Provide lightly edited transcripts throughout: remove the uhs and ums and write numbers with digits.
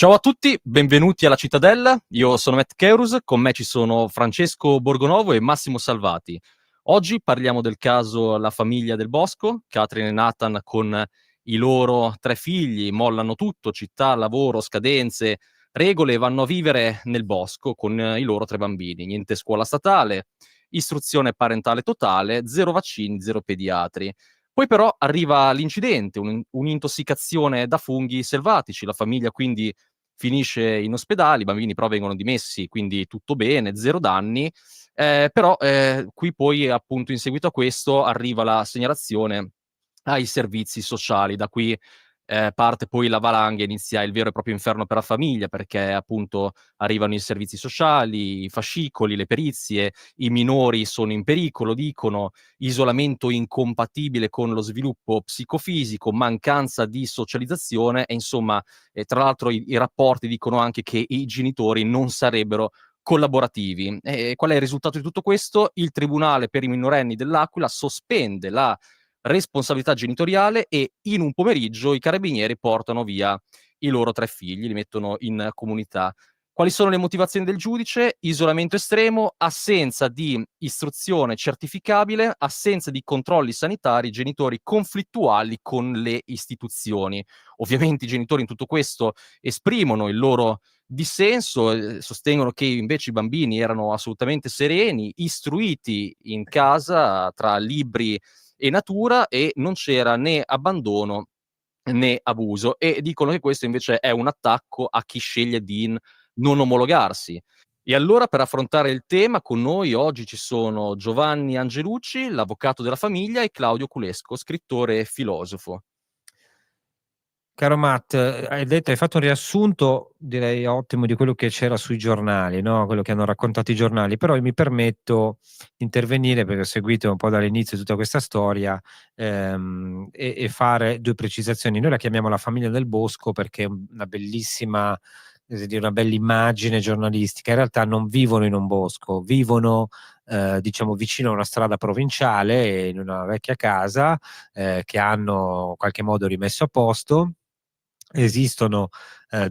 Ciao a tutti, benvenuti alla Cittadella. Io sono Matt Keurus, con me ci sono Francesco Borgonovo e Massimo Salvati. Oggi parliamo del caso La famiglia del Bosco. Catherine e Nathan con i loro 3 figli mollano tutto, città, lavoro, scadenze, regole e vanno a vivere nel bosco con i loro 3 bambini. Niente scuola statale, istruzione parentale totale, 0 vaccini, 0 pediatri. Poi però arriva l'incidente, un'intossicazione da funghi selvatici. La famiglia quindi finisce in ospedale, i bambini però vengono dimessi, quindi tutto bene, 0 danni. Però, qui poi appunto in seguito a questo arriva la segnalazione ai servizi sociali. Da qui, parte poi la valanga, inizia il vero e proprio inferno per la famiglia, perché appunto arrivano i servizi sociali, i fascicoli, le perizie, i minori sono in pericolo, dicono, isolamento incompatibile con lo sviluppo psicofisico, mancanza di socializzazione e insomma, tra l'altro i rapporti dicono anche che i genitori non sarebbero collaborativi. Qual è il risultato di tutto questo? Il Tribunale per i minorenni dell'Aquila sospende la responsabilità genitoriale e in un pomeriggio i carabinieri portano via i loro 3 figli, li mettono in comunità. Quali sono le motivazioni del giudice? Isolamento estremo, assenza di istruzione certificabile, assenza di controlli sanitari, genitori conflittuali con le istituzioni. Ovviamente i genitori in tutto questo esprimono il loro dissenso, sostengono che invece i bambini erano assolutamente sereni, istruiti in casa tra libri e natura e non c'era né abbandono né abuso e dicono che questo invece è un attacco a chi sceglie di non omologarsi. E allora per affrontare il tema con noi oggi ci sono Giovanni Angelucci, l'avvocato della famiglia, e Claudio Culesco, scrittore e filosofo. Caro Matt, hai fatto un riassunto, direi ottimo, di quello che c'era sui giornali, no? Quello che hanno raccontato i giornali, però io mi permetto di intervenire perché ho seguito un po' dall'inizio tutta questa storia e fare due precisazioni. Noi la chiamiamo la famiglia del bosco perché è una bellissima, una bella immagine giornalistica. In realtà non vivono in un bosco, vivono diciamo vicino a una strada provinciale, in una vecchia casa che hanno in qualche modo rimesso a posto. Esistono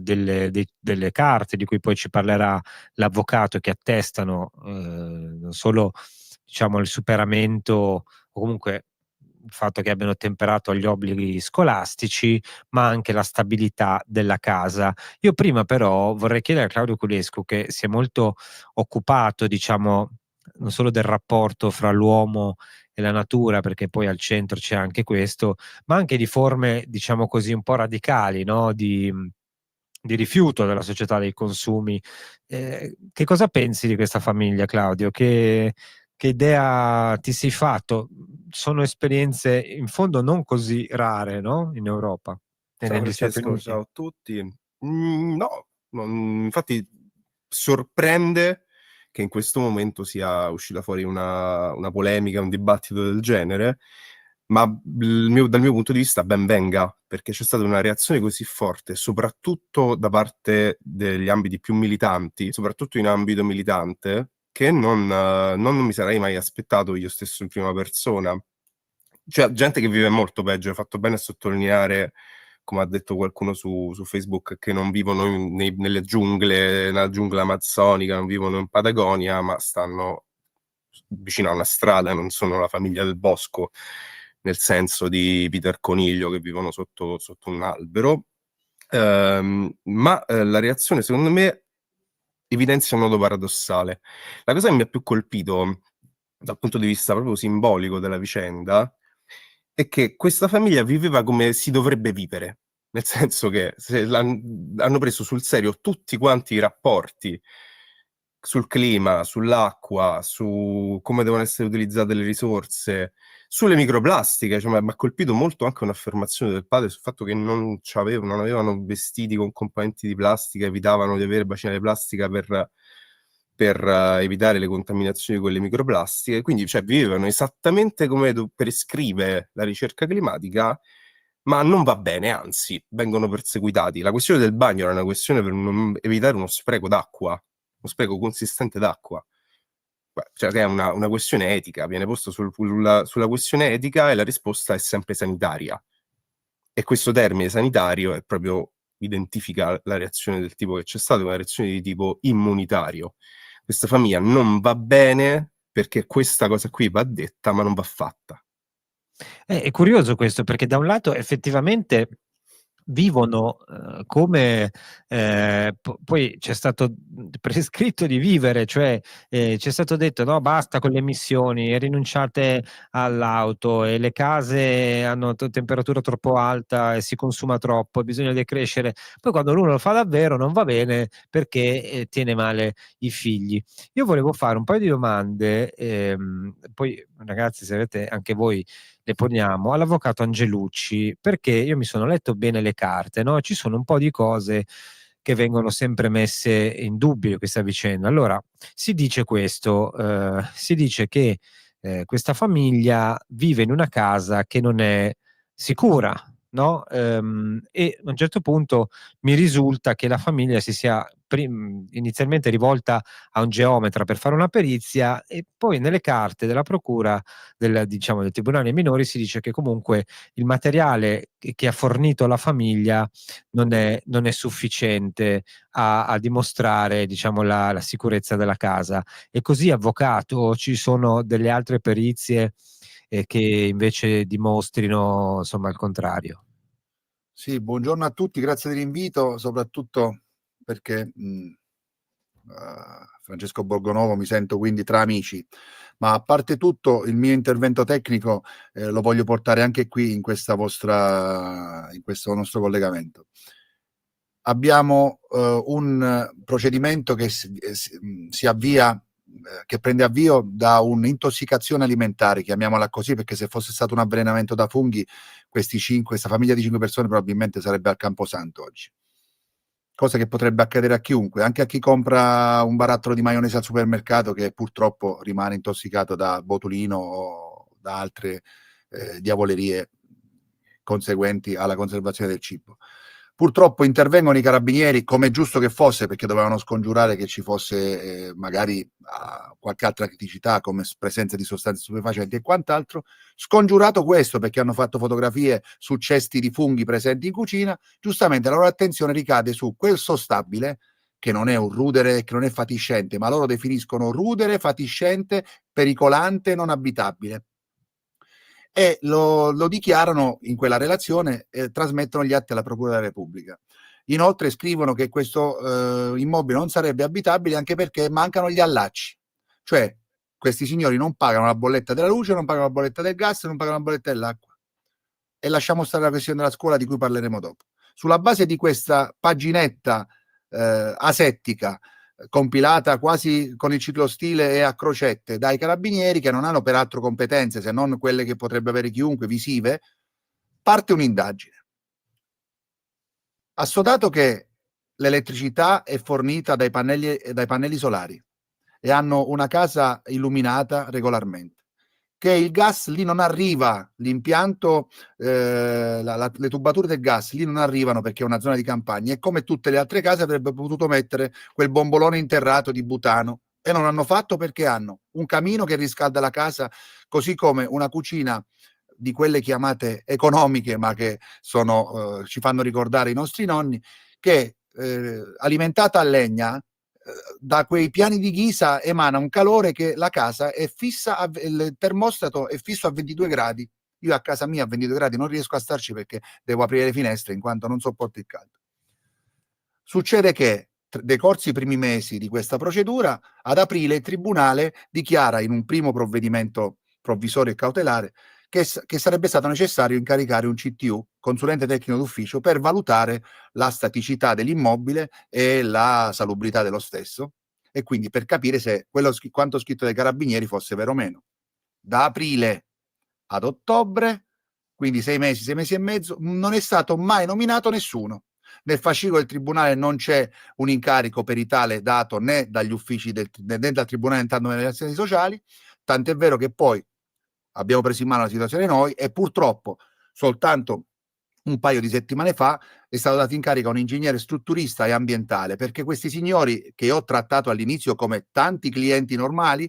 delle carte di cui poi ci parlerà l'avvocato, che attestano non solo diciamo il superamento o comunque il fatto che abbiano ottemperato agli obblighi scolastici, ma anche la stabilità della casa. Io prima però vorrei chiedere a Claudio Culescu, che si è molto occupato, diciamo, non solo del rapporto fra l'uomo e la natura, perché poi al centro c'è anche questo, ma anche di forme, diciamo così, un po' radicali, no? Di rifiuto della società dei consumi. Che cosa pensi di questa famiglia, Claudio? Che idea ti sei fatto? Sono esperienze in fondo non così rare, no? In Europa e Ciao negli Stati Francesco, Uniti. ciao a tutti. No, infatti sorprende che in questo momento sia uscita fuori una polemica, un dibattito del genere, ma dal mio punto di vista ben venga, perché c'è stata una reazione così forte, soprattutto da parte degli ambiti più militanti, soprattutto in ambito militante, che non mi sarei mai aspettato io stesso in prima persona. Cioè, gente che vive molto peggio, hai fatto bene a sottolineare, come ha detto qualcuno su Facebook, che non vivono nelle giungle, nella giungla amazzonica, non vivono in Patagonia, ma stanno vicino a una strada, non sono la famiglia del bosco, nel senso di Peter Coniglio, che vivono sotto un albero. La reazione, secondo me, evidenzia un nodo paradossale. La cosa che mi ha più colpito dal punto di vista proprio simbolico della vicenda è che questa famiglia viveva come si dovrebbe vivere, nel senso che hanno preso sul serio tutti quanti i rapporti sul clima, sull'acqua, su come devono essere utilizzate le risorse, sulle microplastiche. Cioè, mi ha colpito molto anche un'affermazione del padre sul fatto che non avevano vestiti con componenti di plastica, evitavano di avere bacine di plastica per evitare le contaminazioni con le microplastiche. Quindi, cioè, vivevano esattamente come prescrive la ricerca climatica, ma non va bene, anzi, vengono perseguitati. La questione del bagno era una questione per non evitare uno spreco d'acqua, uno spreco consistente d'acqua. Cioè, che è una questione etica, viene posto sulla questione etica e la risposta è sempre sanitaria. E questo termine sanitario è proprio identifica la reazione del tipo che c'è stata, una reazione di tipo immunitario. Questa famiglia non va bene perché questa cosa qui va detta ma non va fatta. È curioso questo, perché da un lato effettivamente vivono come poi c'è stato prescritto di vivere, cioè c'è stato detto no, basta con le emissioni, rinunciate all'auto e le case hanno temperatura troppo alta e si consuma troppo, bisogna decrescere. Poi quando uno lo fa davvero non va bene perché tiene male i figli. Io volevo fare un paio di domande, poi ragazzi se avete anche voi le poniamo all'avvocato Angelucci, perché io mi sono letto bene le carte, no? Ci sono un po' di cose che vengono sempre messe in dubbio in questa vicenda. Allora, si dice questo, si dice che questa famiglia vive in una casa che non è sicura, no? E a un certo punto mi risulta che la famiglia si sia inizialmente rivolta a un geometra per fare una perizia e poi nelle carte della procura diciamo, del Tribunale minori si dice che comunque il materiale che ha fornito la famiglia non è sufficiente a dimostrare, diciamo, la sicurezza della casa. E così, avvocato, ci sono delle altre perizie che invece dimostrino, insomma, il contrario? Sì, buongiorno a tutti, grazie dell'invito, soprattutto perché Francesco Borgonovo mi sento quindi tra amici, ma a parte tutto il mio intervento tecnico lo voglio portare anche qui in questo nostro collegamento. Abbiamo un procedimento che si avvia, che prende avvio da un'intossicazione alimentare, chiamiamola così, perché se fosse stato un avvelenamento da funghi, questa famiglia di 5 persone probabilmente sarebbe al Camposanto oggi. Cosa che potrebbe accadere a chiunque, anche a chi compra un barattolo di maionese al supermercato che purtroppo rimane intossicato da botulino o da altre diavolerie conseguenti alla conservazione del cibo. Purtroppo intervengono i carabinieri, come è giusto che fosse, perché dovevano scongiurare che ci fosse magari qualche altra criticità come presenza di sostanze stupefacenti e quant'altro. Scongiurato questo, perché hanno fatto fotografie su cesti di funghi presenti in cucina, giustamente la loro attenzione ricade su quel sostabile che non è un rudere, che non è fatiscente, ma loro definiscono rudere, fatiscente, pericolante, non abitabile. E lo dichiarano in quella relazione e trasmettono gli atti alla Procura della Repubblica. Inoltre scrivono che questo immobile non sarebbe abitabile anche perché mancano gli allacci, cioè questi signori non pagano la bolletta della luce, non pagano la bolletta del gas, non pagano la bolletta dell'acqua. E lasciamo stare la questione della scuola di cui parleremo dopo. Sulla base di questa paginetta asettica, compilata quasi con il ciclostile e a crocette dai carabinieri, che non hanno peraltro competenze se non quelle che potrebbe avere chiunque, visive, parte un'indagine. Assodato che l'elettricità è fornita dai pannelli solari e hanno una casa illuminata regolarmente, che il gas lì non arriva, l'impianto, le tubature del gas lì non arrivano perché è una zona di campagna e come tutte le altre case avrebbe potuto mettere quel bombolone interrato di butano e non hanno fatto perché hanno un camino che riscalda la casa, così come una cucina di quelle chiamate economiche ma che sono, ci fanno ricordare i nostri nonni, che alimentata a legna da quei piani di ghisa emana un calore che la casa è fissa, il termostato è fisso a 22 gradi. Io a casa mia a 22 gradi non riesco a starci perché devo aprire le finestre in quanto non sopporto il caldo. Succede che decorsi i primi mesi di questa procedura, ad aprile il Tribunale dichiara in un primo provvedimento provvisorio e cautelare che sarebbe stato necessario incaricare un CTU, consulente tecnico d'ufficio, per valutare la staticità dell'immobile e la salubrità dello stesso e quindi per capire se quanto scritto dai carabinieri fosse vero o meno. Da aprile ad ottobre, quindi 6 mesi e mezzo, non è stato mai nominato nessuno. Nel fascicolo del Tribunale non c'è un incarico peritale dato né dagli uffici né dal Tribunale entrando nelle relazioni sociali, tant'è vero che poi abbiamo preso in mano la situazione noi e purtroppo soltanto un paio di settimane fa è stato dato in carico a un ingegnere strutturista e ambientale, perché questi signori che ho trattato all'inizio come tanti clienti normali,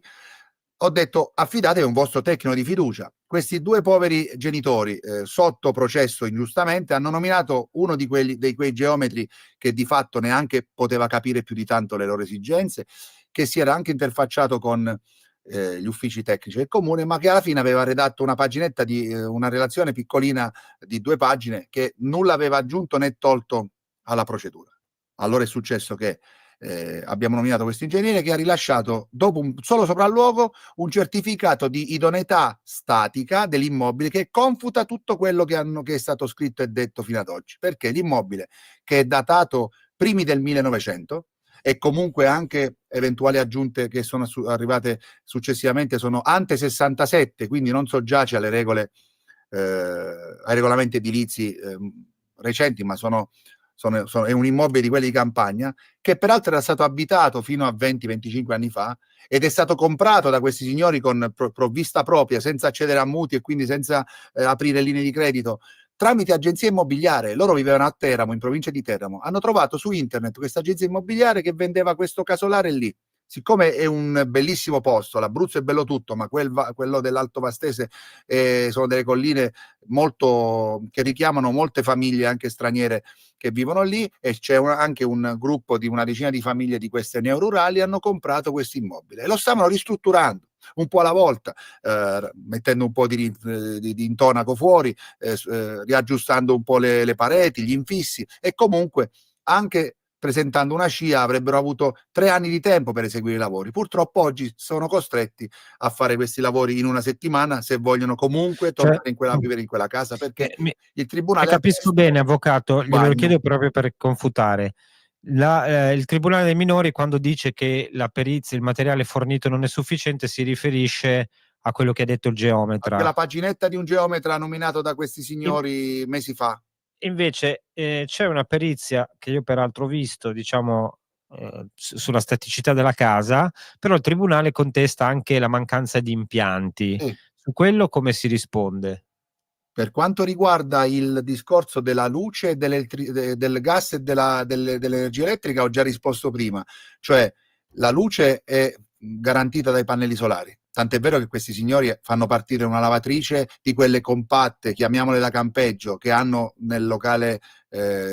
ho detto affidatevi a un vostro tecnico di fiducia. questi due poveri genitori, sotto processo ingiustamente, hanno nominato uno di quei geometri che di fatto neanche poteva capire più di tanto le loro esigenze, che si era anche interfacciato con gli uffici tecnici del comune, ma che alla fine aveva redatto una paginetta di una relazione piccolina di 2 pagine che nulla aveva aggiunto né tolto alla procedura. Allora è successo che abbiamo nominato questo ingegnere che ha rilasciato, dopo un solo sopralluogo, un certificato di idoneità statica dell'immobile che confuta tutto quello che è stato scritto e detto fino ad oggi, perché l'immobile, che è datato primi del 1900, e comunque anche eventuali aggiunte che sono arrivate successivamente sono ante 67, quindi non soggiace alle regole, ai regolamenti edilizi recenti, ma è un immobile di quelli di campagna, che peraltro era stato abitato fino a 20-25 anni fa ed è stato comprato da questi signori con provvista propria, senza accedere a mutui e quindi senza aprire linee di credito, tramite agenzia immobiliare. Loro vivevano a Teramo, in provincia di Teramo. Hanno trovato su internet questa agenzia immobiliare che vendeva questo casolare lì. Siccome è un bellissimo posto, l'Abruzzo è bello tutto, ma quello dell'Alto Vastese sono delle colline che richiamano molte famiglie anche straniere che vivono lì, e c'è anche un gruppo di una decina di famiglie di queste neorurali hanno comprato questo immobile e lo stavano ristrutturando un po' alla volta, mettendo un po' di intonaco fuori, riaggiustando un po' le pareti, gli infissi, e comunque anche presentando una SCIA avrebbero avuto 3 anni di tempo per eseguire i lavori. Purtroppo oggi sono costretti a fare questi lavori in una settimana se vogliono comunque tornare a vivere in quella casa, perché il tribunale... Capisco bene, avvocato, glielo chiedo proprio per confutare. Il Tribunale dei minori, quando dice che la perizia, il materiale fornito non è sufficiente, si riferisce a quello che ha detto il geometra. Anche la paginetta di un geometra nominato da questi signori mesi fa. Invece c'è una perizia che io peraltro ho visto, diciamo, sulla staticità della casa, però il tribunale contesta anche la mancanza di impianti. Sì. Su quello come si risponde? Per quanto riguarda il discorso della luce, del gas e dell'energia elettrica, ho già risposto prima, cioè la luce è garantita dai pannelli solari. Tant'è vero che questi signori fanno partire una lavatrice di quelle compatte, chiamiamole da campeggio, che hanno nel locale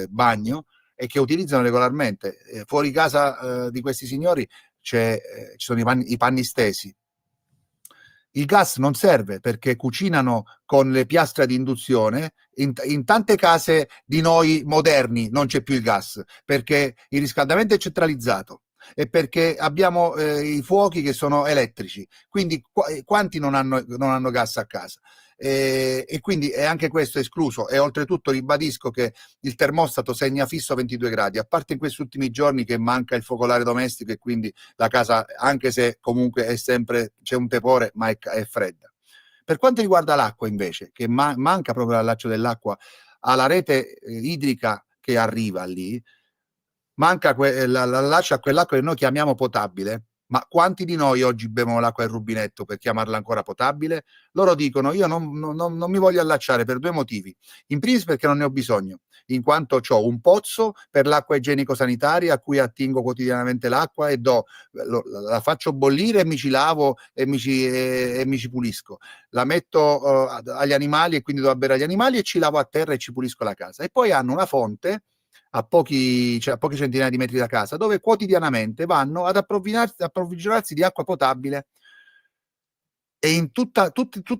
bagno e che utilizzano regolarmente. Fuori casa di questi signori ci sono i panni stesi. Il gas non serve perché cucinano con le piastre ad induzione. In tante case di noi moderni non c'è più il gas perché il riscaldamento è centralizzato e perché abbiamo i fuochi che sono elettrici. Quindi quanti non hanno gas a casa? E quindi è anche questo escluso, e oltretutto ribadisco che il termostato segna fisso 22 gradi, a parte in questi ultimi giorni che manca il focolare domestico e quindi la casa, anche se comunque è sempre, c'è un tepore, ma è fredda. Per quanto riguarda l'acqua invece, che manca proprio l'allaccio dell'acqua alla rete idrica che arriva lì, manca l'allaccio a quell'acqua che noi chiamiamo potabile. Ma quanti di noi oggi bevono l'acqua del rubinetto per chiamarla ancora potabile? Loro dicono: io non mi voglio allacciare per 2 motivi. In primis perché non ne ho bisogno, in quanto ho un pozzo per l'acqua igienico-sanitaria a cui attingo quotidianamente l'acqua e la faccio bollire e mi ci lavo e mi ci pulisco. La metto agli animali e quindi do a bere agli animali e ci lavo a terra e ci pulisco la casa. E poi hanno una fonte a pochi centinaia di metri da casa, dove quotidianamente vanno ad approvvigionarsi di acqua potabile, e in tutte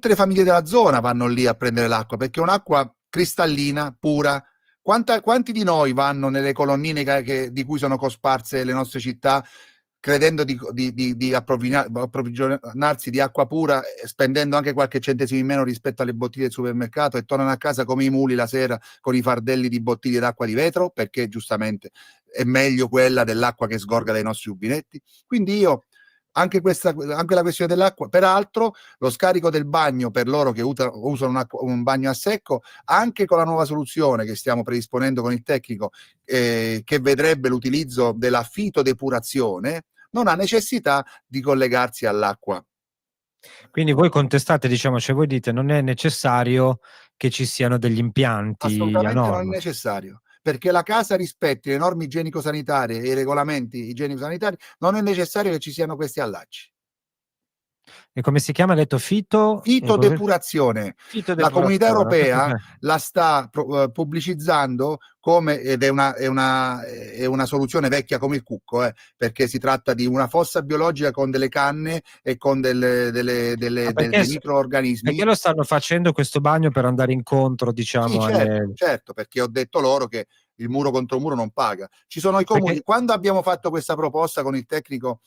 le famiglie della zona vanno lì a prendere l'acqua perché è un'acqua cristallina, pura. Quanti di noi vanno nelle colonnine di cui sono cosparse le nostre città credendo di approvvigionarsi di acqua pura, spendendo anche qualche centesimo in meno rispetto alle bottiglie del supermercato, e tornano a casa come i muli la sera con i fardelli di bottiglie d'acqua di vetro, perché giustamente è meglio quella dell'acqua che sgorga dai nostri rubinetti? Quindi anche la questione dell'acqua, peraltro lo scarico del bagno per loro che usano un bagno a secco, anche con la nuova soluzione che stiamo predisponendo con il tecnico, che vedrebbe l'utilizzo della fitodepurazione, non ha necessità di collegarsi all'acqua. Quindi voi contestate, diciamo, cioè voi dite non è necessario che ci siano degli impianti a Assolutamente norma. non è necessario, perché la casa rispetti le norme igienico-sanitarie e i regolamenti igienico-sanitari, non è necessario che ci siano questi allacci. E come si chiama? Ha detto Fitodepurazione. La Comunità Europea Questo la sta pubblicizzando come, ed è una soluzione vecchia come il cucco, perché si tratta di una fossa biologica con delle canne e con dei microorganismi. Perché lo stanno facendo questo bagno per andare incontro, Sì, diciamo, certo, perché ho detto loro che il muro contro muro non paga. Ci sono i comuni. Perché- Quando abbiamo fatto questa proposta con il tecnico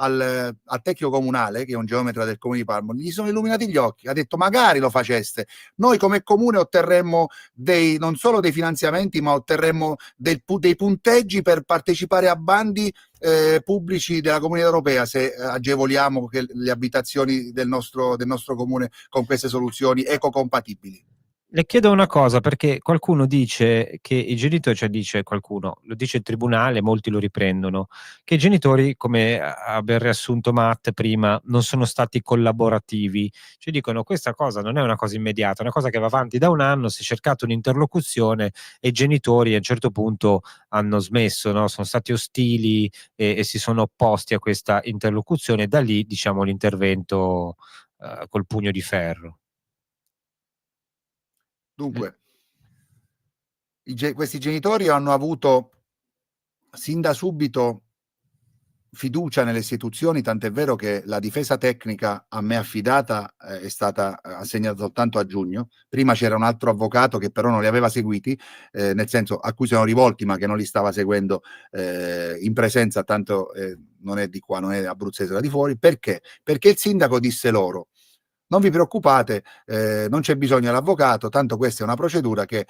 al tecnico comunale, che è un geometra del comune di Parma, gli sono illuminati gli occhi, ha detto magari lo faceste, noi come comune otterremmo non solo dei finanziamenti, ma otterremmo dei punteggi per partecipare a bandi pubblici della Comunità Europea, se agevoliamo le abitazioni del nostro comune con queste soluzioni ecocompatibili. Le chiedo una cosa, perché qualcuno dice che i genitori, cioè dice qualcuno, lo dice il tribunale, molti lo riprendono, che i genitori, come ha ben riassunto Matt prima, non sono stati collaborativi. Ci dicono questa cosa non è una cosa immediata, è una cosa che va avanti da un anno, si è cercato un'interlocuzione e i genitori a un certo punto hanno smesso, no? Sono stati ostili e si sono opposti a questa interlocuzione, e da lì, diciamo, l'intervento col pugno di ferro. Dunque, questi genitori hanno avuto sin da subito fiducia nelle istituzioni, tant'è vero che la difesa tecnica a me affidata è stata assegnata soltanto a giugno. Prima c'era un altro avvocato che però non li aveva seguiti, nel senso a cui sono rivolti, ma che non li stava seguendo in presenza, tanto non è di qua, non è abruzzese, da di fuori. Perché? Perché il sindaco disse loro: non vi preoccupate, non c'è bisogno dell'avvocato, tanto questa è una procedura che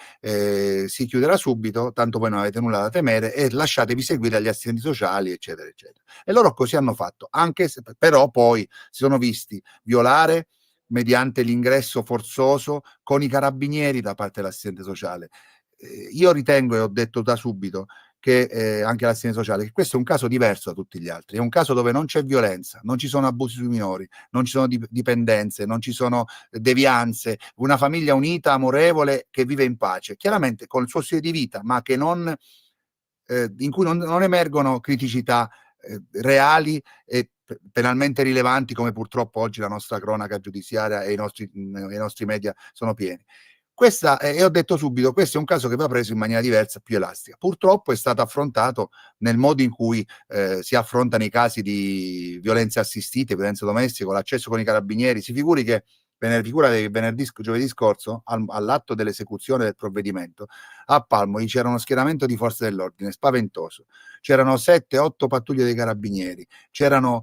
si chiuderà subito, tanto voi non avete nulla da temere e lasciatevi seguire agli assistenti sociali, eccetera, eccetera. E loro così hanno fatto, anche se però poi si sono visti violare mediante l'ingresso forzoso con i carabinieri da parte dell'assistente sociale. Io ritengo, e ho detto da subito, che anche l'assistente sociale, che questo è un caso diverso da tutti gli altri, è un caso dove non c'è violenza, non ci sono abusi sui minori, non ci sono dipendenze, non ci sono devianze, una famiglia unita, amorevole, che vive in pace, chiaramente con il suo stile di vita, ma che in cui non emergono criticità reali e penalmente rilevanti, come purtroppo oggi la nostra cronaca giudiziaria e i nostri media sono pieni. E ho detto subito, questo è un caso che va preso in maniera diversa, più elastica. Purtroppo è stato affrontato nel modo in cui si affrontano i casi di violenze assistite, violenza domestica, con l'accesso con i carabinieri. Si figuri che giovedì scorso, all'atto dell'esecuzione del provvedimento, a Palmoli c'era uno schieramento di forze dell'ordine spaventoso. C'erano 7-8 pattuglie dei carabinieri, c'erano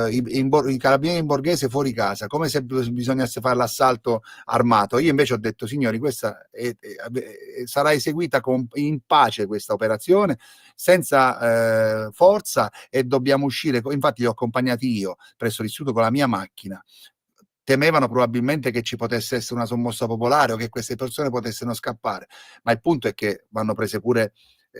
i carabinieri in borghese fuori casa, come se bisognasse fare l'assalto armato. Io invece ho detto: signori, questa sarà eseguita in pace, questa operazione, senza forza, e dobbiamo uscire. Infatti li ho accompagnati io presso l'istituto con la mia macchina. Temevano probabilmente che ci potesse essere una sommossa popolare o che queste persone potessero scappare, ma il punto è che vanno prese pure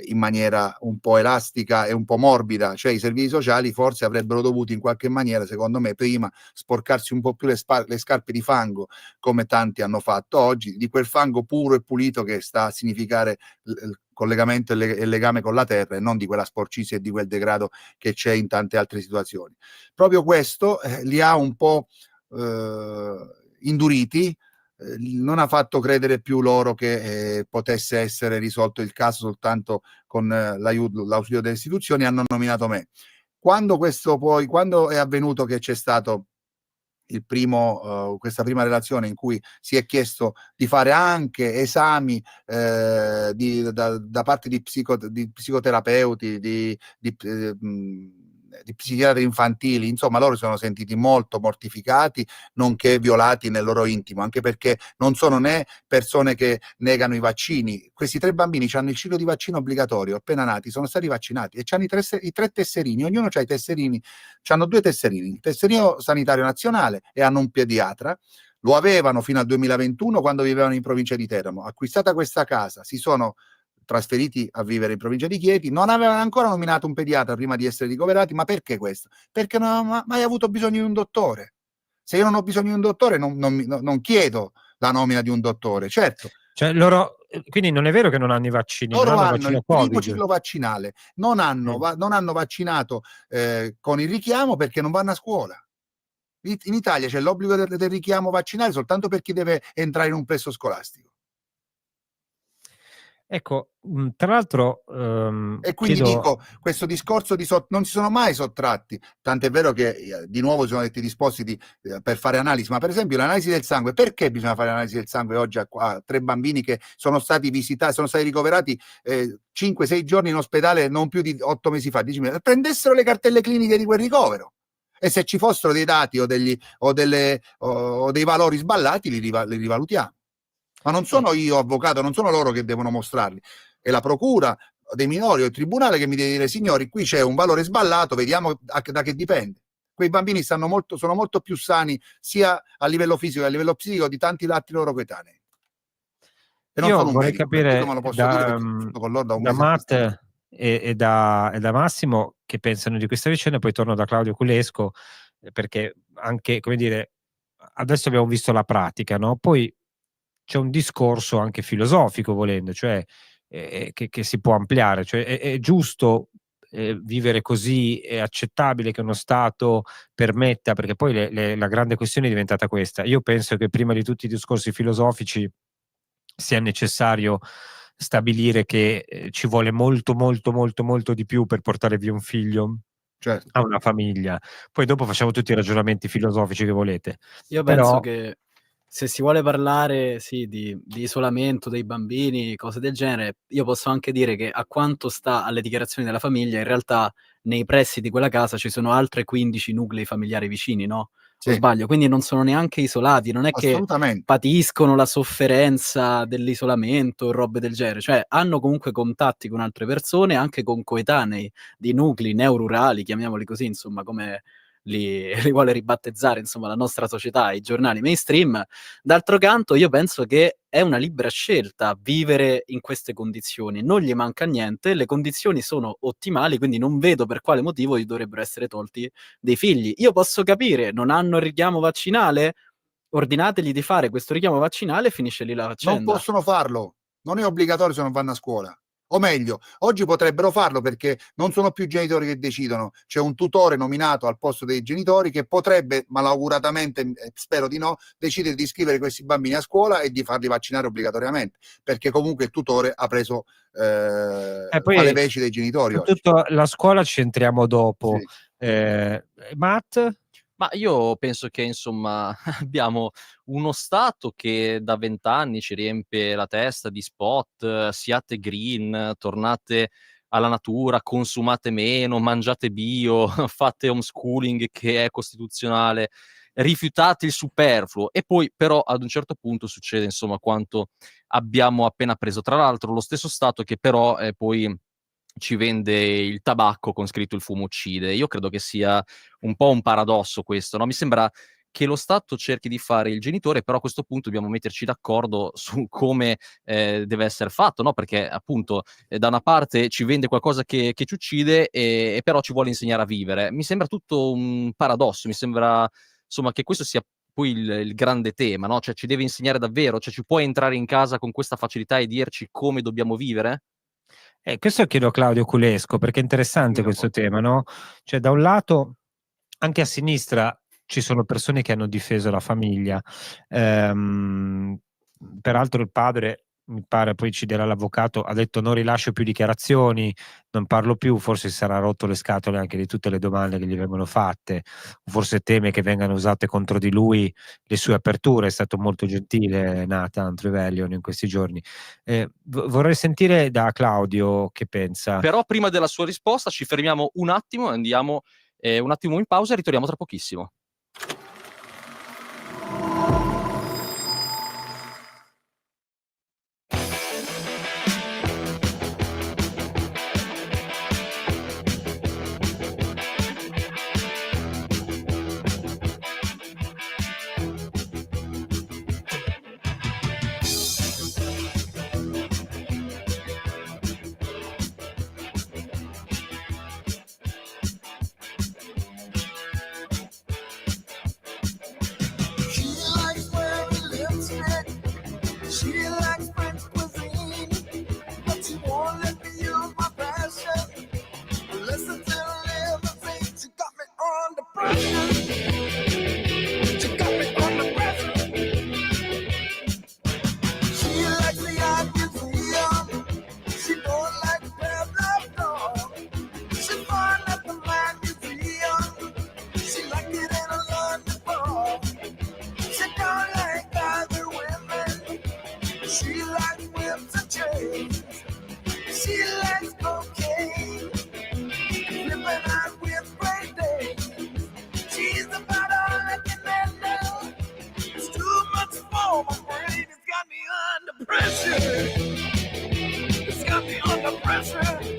in maniera un po' elastica e un po' morbida, cioè i servizi sociali forse avrebbero dovuto in qualche maniera, secondo me, prima sporcarsi un po' più le scarpe di fango, come tanti hanno fatto oggi, di quel fango puro e pulito che sta a significare il collegamento e il legame con la terra, e non di quella sporcizia e di quel degrado che c'è in tante altre situazioni. Proprio questo li ha un po' induriti, non ha fatto credere più loro che potesse essere risolto il caso soltanto con l'ausilio delle istituzioni. Hanno nominato me. Quando è avvenuto che c'è stato questa prima relazione in cui si è chiesto di fare anche esami da parte di psicoterapeuti, di psichiatri infantili, insomma, loro si sono sentiti molto mortificati, nonché violati nel loro intimo, anche perché non sono né persone che negano i vaccini. Questi 3 bambini hanno il ciclo di vaccino obbligatorio, appena nati, sono stati vaccinati e hanno i 3 tesserini, ognuno ha i tesserini, hanno 2 tesserini, il tesserino sanitario nazionale, e hanno un pediatra. Lo avevano fino al 2021, quando vivevano in provincia di Teramo. Acquistata questa casa, si sono trasferiti a vivere in provincia di Chieti, non avevano ancora nominato un pediatra prima di essere ricoverati. Ma perché questo? Perché non ho mai avuto bisogno di un dottore. Se io non ho bisogno di un dottore, non chiedo la nomina di un dottore, certo. Cioè loro, quindi non è vero che non hanno i vaccini, Loro non hanno hanno il primo ciclo vaccinale, non hanno vaccinato con il richiamo, perché non vanno a scuola. In Italia c'è l'obbligo del richiamo vaccinale soltanto per chi deve entrare in un plesso scolastico. Ecco, tra l'altro, E quindi chiedo... dico, questo discorso non si sono mai sottratti, tant'è vero che di nuovo si sono detti disposti per fare analisi, ma per esempio l'analisi del sangue, perché bisogna fare l'analisi del sangue oggi a 3 bambini che sono stati visitati, sono stati ricoverati 5-6 giorni in ospedale non più di 8 mesi fa? Prendessero le cartelle cliniche di quel ricovero, e se ci fossero dei dati o dei valori sballati li rivalutiamo. Ma non sono io avvocato, non sono loro che devono mostrarli, è la procura dei minori o il tribunale che mi deve dire: signori, qui c'è un valore sballato, vediamo da che dipende. Quei bambini sono molto più sani sia a livello fisico che a livello psichico di tanti altri loro coetanei. E non Io sono un vorrei medico, questo me capire lo posso dire perché sto con loro da un da mese a questa Matt e da Massimo che pensano di questa vicenda, poi torno da Claudio Culesco, perché anche, come dire, adesso abbiamo visto la pratica, no? Poi c'è un discorso anche filosofico, volendo, cioè che si può ampliare, cioè è giusto vivere così, è accettabile che uno Stato permetta, perché poi la grande questione è diventata questa. Io penso che prima di tutti i discorsi filosofici sia necessario stabilire che ci vuole molto di più per portare via un figlio certo. a una famiglia. Poi dopo facciamo tutti i ragionamenti filosofici che volete. Io penso che se si vuole parlare di isolamento dei bambini, cose del genere, io posso anche dire che a quanto sta alle dichiarazioni della famiglia, in realtà nei pressi di quella casa ci sono altre 15 nuclei familiari vicini, no? Sì. O sbaglio? Quindi non sono neanche isolati, non è che patiscono la sofferenza dell'isolamento o robe del genere, cioè hanno comunque contatti con altre persone, anche con coetanei di nuclei neorurali, chiamiamoli così, insomma, come li vuole ribattezzare, insomma, la nostra società, i giornali mainstream. D'altro canto io penso che è una libera scelta vivere in queste condizioni, non gli manca niente, le condizioni sono ottimali, quindi non vedo per quale motivo gli dovrebbero essere tolti dei figli. Io posso capire, non hanno il richiamo vaccinale? Ordinategli di fare questo richiamo vaccinale e finisce lì la faccenda. Non possono farlo, non è obbligatorio se non vanno a scuola. O meglio, oggi potrebbero farlo perché non sono più i genitori che decidono, c'è un tutore nominato al posto dei genitori che potrebbe, malauguratamente, spero di no, decidere di iscrivere questi bambini a scuola e di farli vaccinare obbligatoriamente, perché comunque il tutore ha preso alle veci dei genitori. Soprattutto la scuola ci entriamo dopo. Sì. Matt? Ma io penso che, insomma, abbiamo uno Stato che da 20 anni ci riempie la testa di spot, siate green, tornate alla natura, consumate meno, mangiate bio, fate homeschooling che è costituzionale, rifiutate il superfluo, e poi però ad un certo punto succede, insomma, quanto abbiamo appena preso. Tra l'altro lo stesso Stato che però poi ci vende il tabacco con scritto "il fumo uccide". Io credo che sia un po' un paradosso questo, no, mi sembra che lo Stato cerchi di fare il genitore, però a questo punto dobbiamo metterci d'accordo su come deve esser fatto, no, perché appunto da una parte ci vende qualcosa che ci uccide e però ci vuole insegnare a vivere. Mi sembra tutto un paradosso, mi sembra, insomma, che questo sia poi il grande tema, no, cioè ci deve insegnare davvero, cioè ci può entrare in casa con questa facilità e dirci come dobbiamo vivere? Questo chiedo a Claudio Culesco, perché è interessante questo tema, no? Cioè, da un lato, anche a sinistra ci sono persone che hanno difeso la famiglia. Peraltro il padre, mi pare, poi ci dirà l'avvocato, ha detto non rilascio più dichiarazioni, non parlo più, forse si sarà rotto le scatole anche di tutte le domande che gli vengono fatte, forse teme che vengano usate contro di lui le sue aperture. È stato molto gentile Nathan Trevelyan in questi giorni. Vorrei sentire da Claudio che pensa. Però prima della sua risposta ci fermiamo un attimo, andiamo un attimo in pausa e ritorniamo tra pochissimo. She likes whips and chains. She likes cocaine. Flipping out with great days. She's about all I can handle. It's too much for my brain. It's got me under pressure. It's got me under pressure.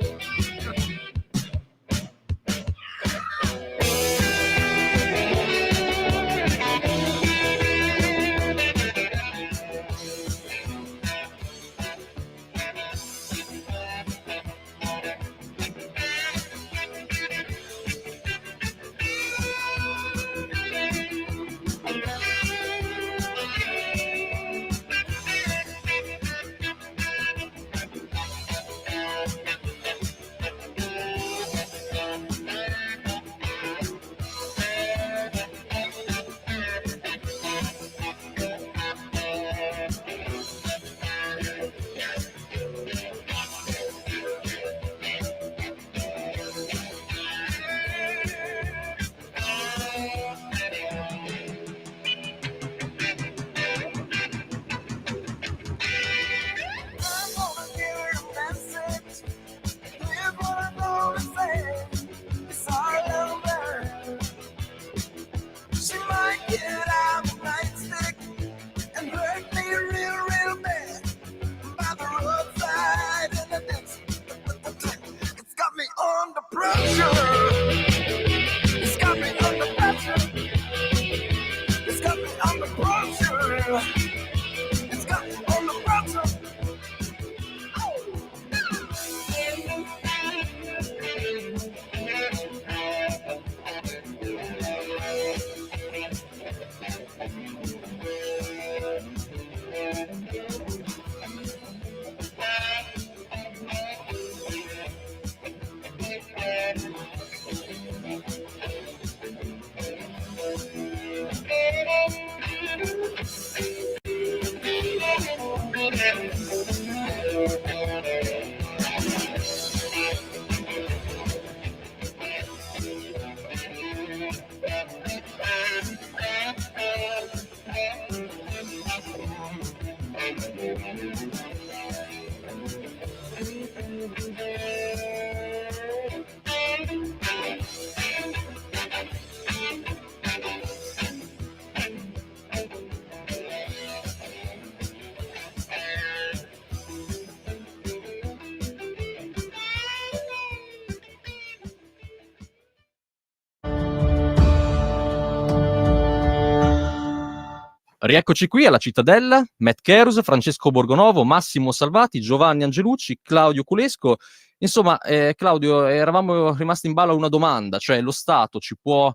Rieccoci qui alla Cittadella, Matt Kerus, Francesco Borgonovo, Massimo Salvati, Giovanni Angelucci, Claudio Culesco. Insomma, Claudio, eravamo rimasti in ballo a una domanda, cioè lo Stato ci può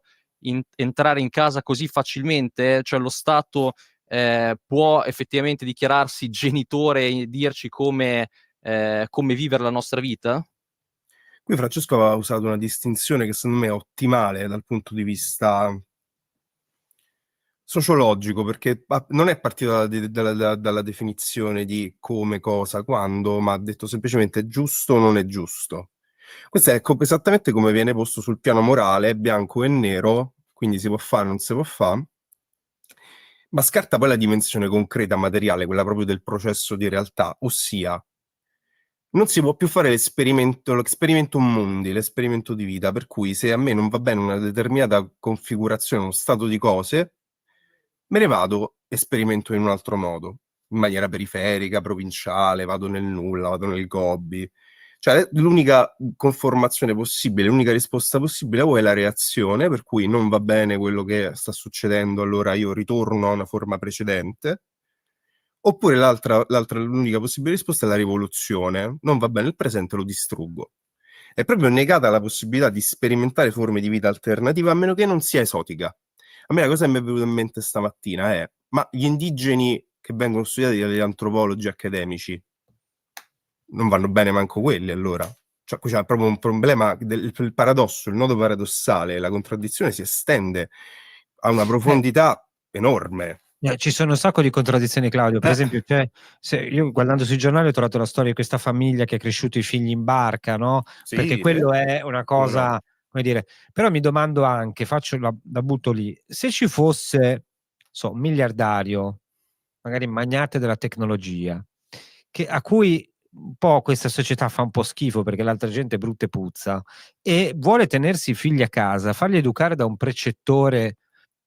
entrare in casa così facilmente? Cioè lo Stato può effettivamente dichiararsi genitore e dirci come vivere la nostra vita? Qui Francesco aveva usato una distinzione che secondo me è ottimale dal punto di vista sociologico, perché non è partito dalla definizione di come, cosa, quando, ma ha detto semplicemente è giusto o non è giusto. Questo è esattamente come viene posto sul piano morale, bianco e nero, quindi si può fare, non si può fare, ma scarta poi la dimensione concreta, materiale, quella proprio del processo di realtà, ossia non si può più fare l'experimento mundi, l'esperimento di vita, per cui se a me non va bene una determinata configurazione, uno stato di cose, me ne vado e sperimento in un altro modo, in maniera periferica, provinciale, vado nel nulla, vado nel Gobi. Cioè l'unica conformazione possibile, l'unica risposta possibile o è la reazione, per cui non va bene quello che sta succedendo, allora io ritorno a una forma precedente, oppure l'unica possibile risposta è la rivoluzione, non va bene il presente, lo distruggo. È proprio negata la possibilità di sperimentare forme di vita alternative a meno che non sia esotica. A me la cosa che mi è venuta in mente stamattina è: ma gli indigeni che vengono studiati dagli antropologi accademici non vanno bene manco quelli, allora? Cioè, qui c'è proprio un problema, il paradosso, il nodo paradossale, la contraddizione si estende a una profondità enorme. Ci sono un sacco di contraddizioni, Claudio. Per esempio, io guardando sui giornali ho trovato la storia di questa famiglia che ha cresciuto i figli in barca, no? Sì, perché quello è una cosa, come dire, però mi domando anche, la butto lì, se ci fosse un miliardario magari magnate della tecnologia, a cui un po' questa società fa un po' schifo perché l'altra gente è brutta e puzza, e vuole tenersi i figli a casa, farli educare da un precettore,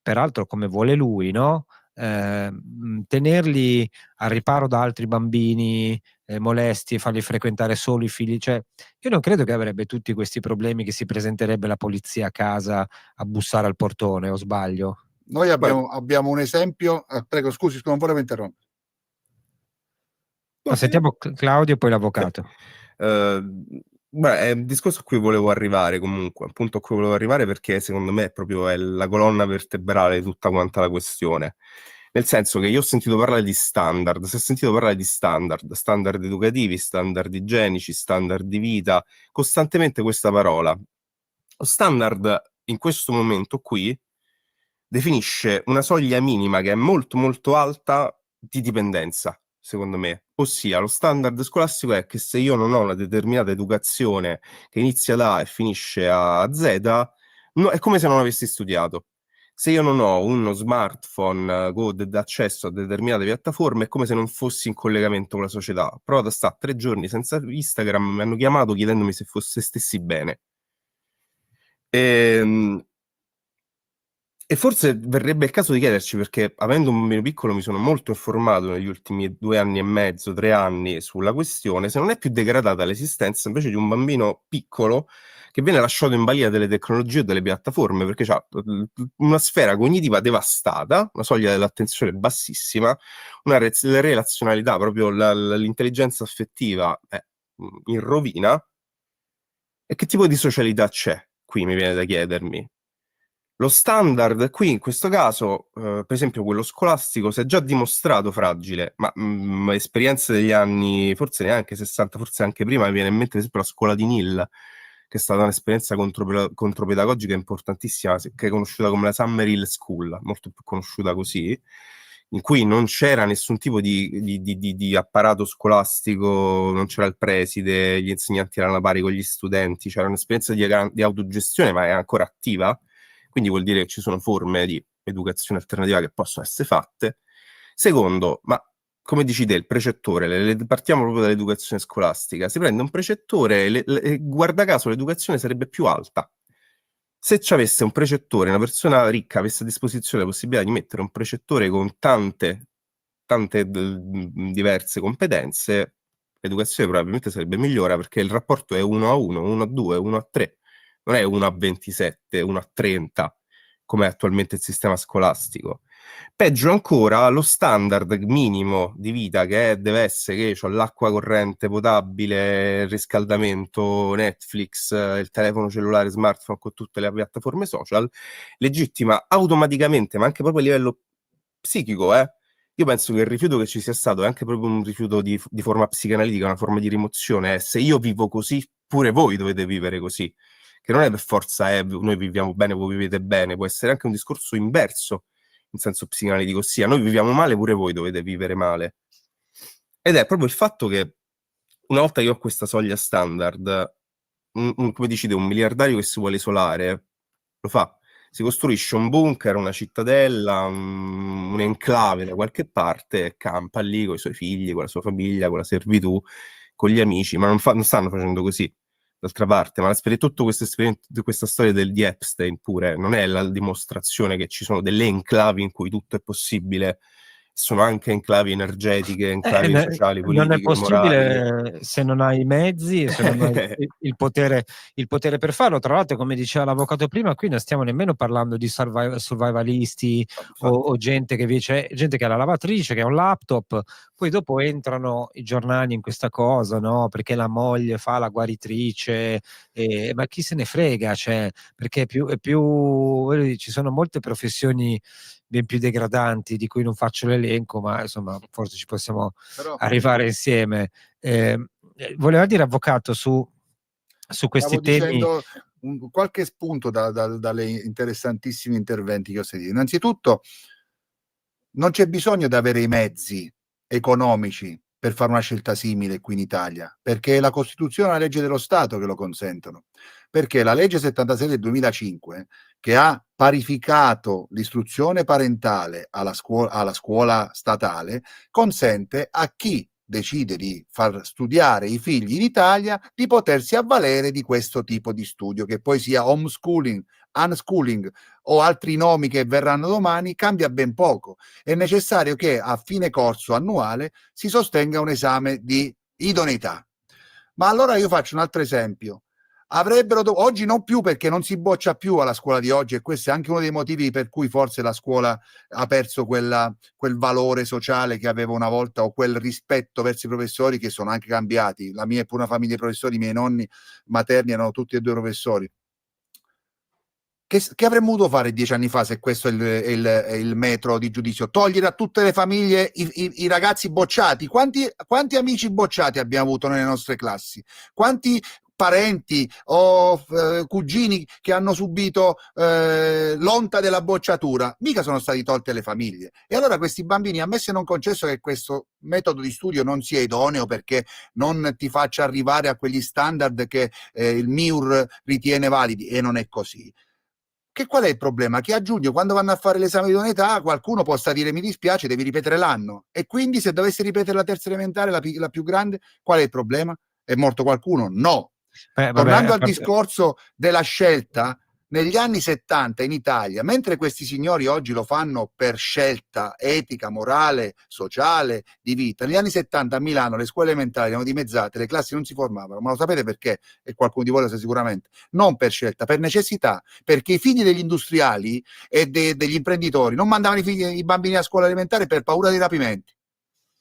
peraltro come vuole lui, no? Tenerli al riparo da altri bambini molesti e farli frequentare solo i figli, cioè io non credo che avrebbe tutti questi problemi che si presenterebbe la polizia a casa a bussare al portone, o sbaglio? Noi abbiamo un esempio, prego scusi, non volevo interrompere. Ma sentiamo Claudio e poi l'avvocato. È un discorso a cui volevo arrivare comunque, appunto a cui volevo arrivare perché secondo me è la colonna vertebrale di tutta quanta la questione. Nel senso che io ho sentito parlare di standard, si è sentito parlare di standard educativi, standard igienici, standard di vita, costantemente questa parola. Lo standard in questo momento qui definisce una soglia minima che è molto molto alta di dipendenza, secondo me. Ossia, lo standard scolastico è che se io non ho una determinata educazione che inizia da A e finisce a Z, è come se non avessi studiato. Se io non ho uno smartphone con accesso a determinate piattaforme, è come se non fossi in collegamento con la società. Ho provato a stare 3 giorni senza Instagram, mi hanno chiamato chiedendomi se stessi bene. E forse verrebbe il caso di chiederci, perché avendo un bambino piccolo mi sono molto informato negli ultimi 2 anni e mezzo, 3 anni sulla questione, se non è più degradata l'esistenza invece di un bambino piccolo che viene lasciato in balia delle tecnologie e delle piattaforme, perché ha una sfera cognitiva devastata, una soglia dell'attenzione bassissima, una relazionalità, proprio l'intelligenza affettiva è in rovina. E che tipo di socialità c'è? Qui mi viene da chiedermi. Lo standard qui in questo caso, per esempio quello scolastico, si è già dimostrato fragile, ma esperienze degli anni, forse neanche 60, forse anche prima, mi viene in mente per esempio la scuola di Nil, che è stata un'esperienza contropedagogica importantissima, che è conosciuta come la Summer Hill School, molto più conosciuta così, in cui non c'era nessun tipo di apparato scolastico, non c'era il preside, gli insegnanti erano alla pari con gli studenti, c'era un'esperienza di autogestione, ma è ancora attiva. Quindi vuol dire che ci sono forme di educazione alternativa che possono essere fatte. Secondo, ma come dici te, il precettore, partiamo proprio dall'educazione scolastica, si prende un precettore e guarda caso l'educazione sarebbe più alta. Se ci avesse un precettore, una persona ricca avesse a disposizione la possibilità di mettere un precettore con tante diverse competenze, l'educazione probabilmente sarebbe migliore perché il rapporto è 1 a 1, 1 a 2, 1 a 3. Non è 1 a 27, 1 a 30, come è attualmente il sistema scolastico. Peggio ancora, lo standard minimo di vita deve essere che ho l'acqua corrente potabile, il riscaldamento, Netflix, il telefono cellulare, smartphone con tutte le piattaforme social, legittima automaticamente, ma anche proprio a livello psichico, Io penso che il rifiuto che ci sia stato è anche proprio un rifiuto di forma psicanalitica, una forma di rimozione. Se io vivo così, pure voi dovete vivere così. Che non è per forza noi viviamo bene, voi vivete bene, può essere anche un discorso inverso in senso psicanalitico, ossia noi viviamo male, pure voi dovete vivere male. Ed è proprio il fatto che una volta che ho questa soglia standard, come dici te, un miliardario che si vuole isolare, lo fa. Si costruisce un bunker, una cittadella, un enclave da qualche parte, e campa lì con i suoi figli, con la sua famiglia, con la servitù, con gli amici, ma non stanno facendo così. D'altra parte, ma tutto questa storia di Epstein pure non è la dimostrazione che ci sono delle enclavi in cui tutto è possibile, sono anche enclavi energetiche, enclavi sociali, politiche, non è possibile morali. se non hai i mezzi e se non hai il potere per farlo. Tra l'altro, come diceva l'avvocato prima, qui non stiamo nemmeno parlando di survivalisti o gente che c'è gente che ha la lavatrice, che ha un laptop, poi dopo entrano i giornali in questa cosa, no? Perché la moglie fa la guaritrice, ma chi se ne frega, cioè, perché ci sono molte professioni ben più degradanti di cui non faccio l'elenco, ma insomma forse ci possiamo arrivare insieme. Voleva dire, avvocato, su questi temi? Qualche spunto dalle interessantissimi interventi che ho sentito. Innanzitutto non c'è bisogno di avere i mezzi economici per fare una scelta simile qui in Italia, perché è la Costituzione e la legge dello Stato che lo consentono. perché la legge 76 del 2005, che ha parificato l'istruzione parentale alla scuola statale, consente a chi decide di far studiare i figli in Italia di potersi avvalere di questo tipo di studio, che poi sia homeschooling, unschooling o altri nomi che verranno domani, cambia ben poco. È necessario che a fine corso annuale si sostenga un esame di idoneità. Ma allora io faccio un altro esempio. Oggi non più, perché non si boccia più alla scuola di oggi, e questo è anche uno dei motivi per cui forse la scuola ha perso quel valore sociale che aveva una volta, o quel rispetto verso i professori, che sono anche cambiati. La mia è pure una famiglia di professori, i miei nonni materni erano tutti e due professori. Che avremmo dovuto fare 10 anni fa, se questo è il metro di giudizio? Togliere a tutte le famiglie i ragazzi bocciati? Quanti amici bocciati abbiamo avuto nelle nostre classi? Quanti parenti o cugini che hanno subito l'onta della bocciatura? Mica sono stati tolti alle famiglie. E allora questi bambini, ammesso e non concesso che questo metodo di studio non sia idoneo, perché non ti faccia arrivare a quegli standard che il MIUR ritiene validi, e non è così. Qual è il problema? Che a giugno, quando vanno a fare l'esame di idoneità, qualcuno possa dire: mi dispiace, devi ripetere l'anno. E quindi, se dovessi ripetere la terza elementare, la più grande, qual è il problema? È morto qualcuno? No. Tornando al discorso della scelta, negli anni 70 in Italia, mentre questi signori oggi lo fanno per scelta etica, morale, sociale, di vita, negli anni 70 a Milano le scuole elementari erano dimezzate, le classi non si formavano. Ma lo sapete perché? E qualcuno di voi lo sa sicuramente. Non per scelta, per necessità, perché i figli degli industriali e degli imprenditori non mandavano i bambini a scuola elementare per paura dei rapimenti.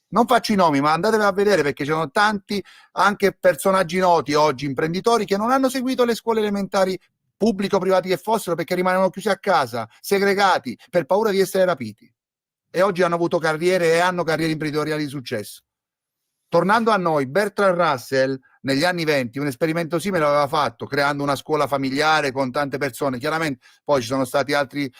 Non faccio i nomi, ma andatevi a vedere, perché ci sono tanti anche personaggi noti oggi, imprenditori, che non hanno seguito le scuole elementari pubblico privati che fossero, perché rimanevano chiusi a casa, segregati, per paura di essere rapiti, e oggi hanno avuto carriere e hanno carriere imprenditoriali di successo. Tornando a noi, Bertrand Russell negli anni 20 un esperimento simile l'aveva fatto, creando una scuola familiare con tante persone. Chiaramente poi ci sono stati altre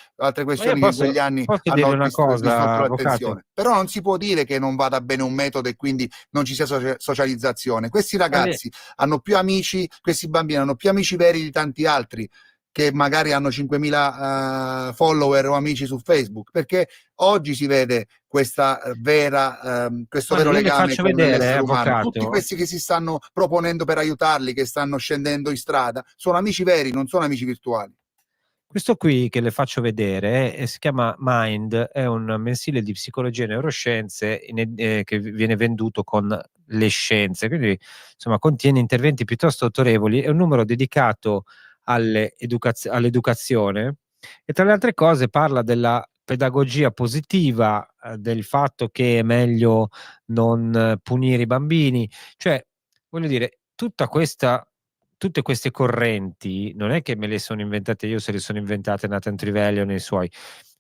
questioni che in quegli anni hanno distratto l'attenzione. Però non si può dire che non vada bene un metodo e quindi non ci sia socializzazione. Questi ragazzi hanno più amici, questi bambini hanno più amici veri di tanti altri, che magari hanno 5.000 follower o amici su Facebook, perché oggi si vede questo vero legame con l'essere umano. Tutti questi che si stanno proponendo per aiutarli, che stanno scendendo in strada, sono amici veri, non sono amici virtuali. Questo qui che le faccio vedere si chiama Mind, è un mensile di psicologia e neuroscienze che viene venduto con le scienze, quindi insomma contiene interventi piuttosto autorevoli. È un numero dedicato all'educazione, e tra le altre cose parla della pedagogia positiva, del fatto che è meglio non punire i bambini. Cioè, voglio dire, tutte queste correnti non è che me le sono inventate io, se le sono inventate Nathan Trivelli o nei suoi.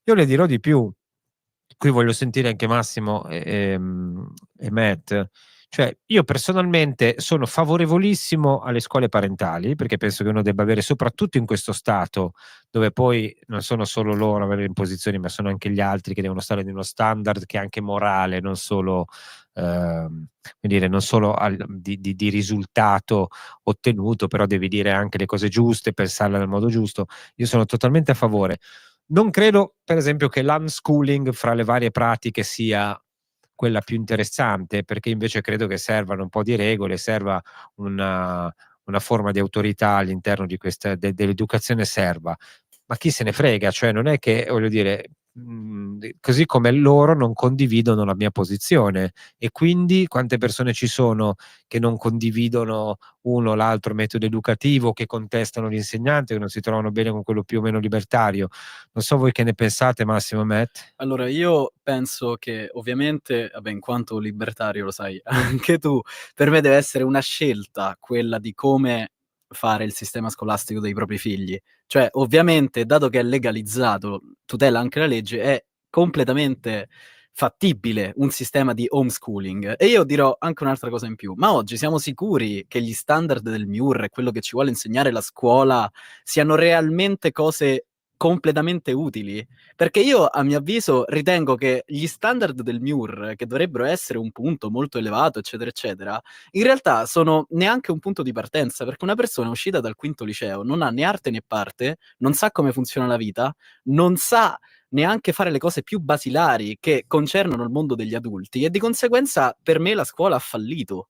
Io le dirò di più, qui voglio sentire anche Massimo e Matt. Cioè, io personalmente sono favorevolissimo alle scuole parentali, perché penso che uno debba avere, soprattutto in questo stato, dove poi non sono solo loro a avere imposizioni, ma sono anche gli altri che devono stare in uno standard che è anche morale, non solo non solo di risultato ottenuto, però devi dire anche le cose giuste, pensarle nel modo giusto. Io sono totalmente a favore. Non credo, per esempio, che l'unschooling fra le varie pratiche sia quella più interessante, perché invece credo che servano un po' di regole, serva una forma di autorità all'interno di questa dell'educazione, serva. Ma chi se ne frega? Cioè, non è che, voglio dire, così come loro non condividono la mia posizione, e quindi quante persone ci sono che non condividono uno o l'altro metodo educativo, che contestano l'insegnante, che non si trovano bene con quello più o meno libertario. Non so voi che ne pensate, Massimo e Matt. Allora, io penso che ovviamente, in quanto libertario, lo sai anche tu, per me deve essere una scelta quella di come fare il sistema scolastico dei propri figli. Cioè, ovviamente, dato che è legalizzato, tutela anche la legge, è completamente fattibile un sistema di homeschooling. E io dirò anche un'altra cosa in più: ma oggi siamo sicuri che gli standard del MIUR e quello che ci vuole insegnare la scuola siano realmente cose completamente utili, perché io a mio avviso ritengo che gli standard del MIUR, che dovrebbero essere un punto molto elevato eccetera eccetera, in realtà sono neanche un punto di partenza, perché una persona uscita dal quinto liceo non ha né arte né parte, non sa come funziona la vita, non sa neanche fare le cose più basilari che concernono il mondo degli adulti, e di conseguenza per me la scuola ha fallito